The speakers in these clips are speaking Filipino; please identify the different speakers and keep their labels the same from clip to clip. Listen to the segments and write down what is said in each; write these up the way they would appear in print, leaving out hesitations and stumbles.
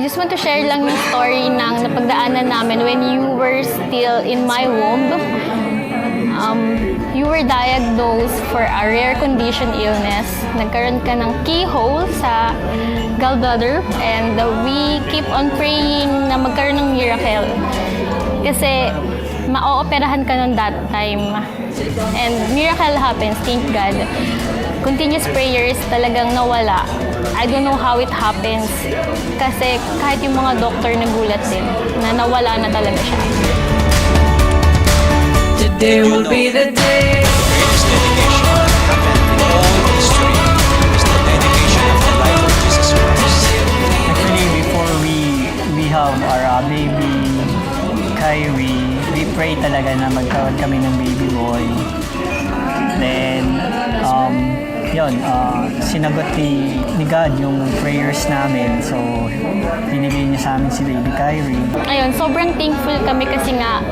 Speaker 1: just want to share lang yung story ng napagdaanan namin when you were still in my womb. You were diagnosed for a rare condition illness. Nagkaroon ka ng keyhole sa gallbladder and we keep on praying na magkaroon ng miracle. Kasi ma-ooperahan ka nun that time. And miracle happens, thank God. Continuous prayers talagang nawala. I don't know how it happens. Kasi kahit yung mga doctor nagulat din na nawala na talaga siya.
Speaker 2: Today will be the day.
Speaker 3: Greatest dedication happened in all history is the dedication of the life of Jesus Christ.
Speaker 4: Actually, before we have our baby Kyrie, we pray talaga na magkaroon kami ng baby boy. Then, sinagot ni God yung prayers namin. So, binigay niya sa amin si baby Kyrie.
Speaker 1: Ayun, sobrang thankful kami kasi nga,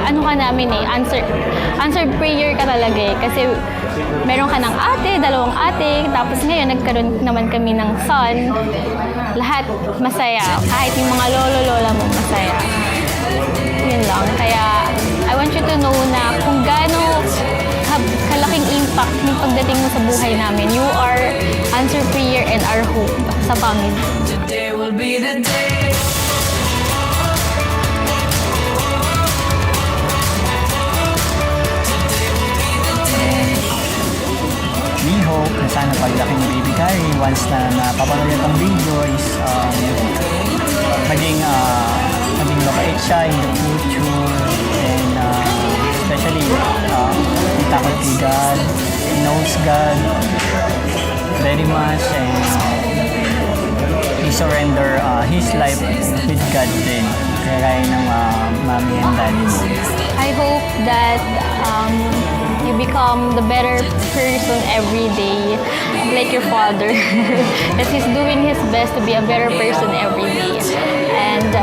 Speaker 1: ano ka namin answered prayer ka talaga eh. Kasi meron ka ng ate, dalawang ate, tapos ngayon nagkaroon naman kami ng son. Lahat masaya, kahit yung mga lolo-lola mo masaya. Yun lang. Kaya, I want you to know na kung gaano kalaking impact ng pagdating mo sa buhay namin. You are answer prayer and our hope sa family.
Speaker 2: Today will be the day.
Speaker 4: We hope na sana paglaki ni baby Kyrie, once na napapanood itong video is maging mabait siya in the future. And especially, he takot kay God, he knows God very much, and he surrender his life with God din, kaya ng mommy and daddy mo.
Speaker 1: I hope that you become the better person every day, like your father. That he's doing his best to be a better person every day. And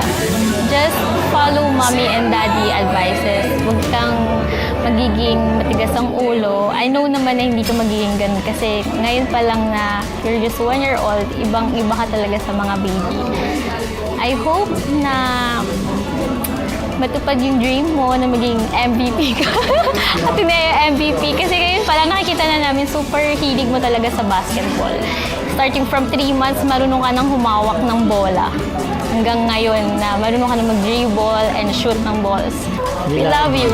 Speaker 1: just follow mommy and daddy advices. Huwag kang magiging matigas ang ulo. I know naman na hindi ka magiging ganun kasi ngayon pa lang na you're just 1 year old, ibang-iba ka talaga sa mga baby. I hope na matupad yung dream mo na maging MVP ka. At hindi MVP. Kasi ngayon pala nakikita na namin super hilig mo talaga sa basketball. Starting from 3 months, marunong ka nang humawak ng bola. Hanggang ngayon na marunong ka na mag-dribble and shoot ng balls. We love you.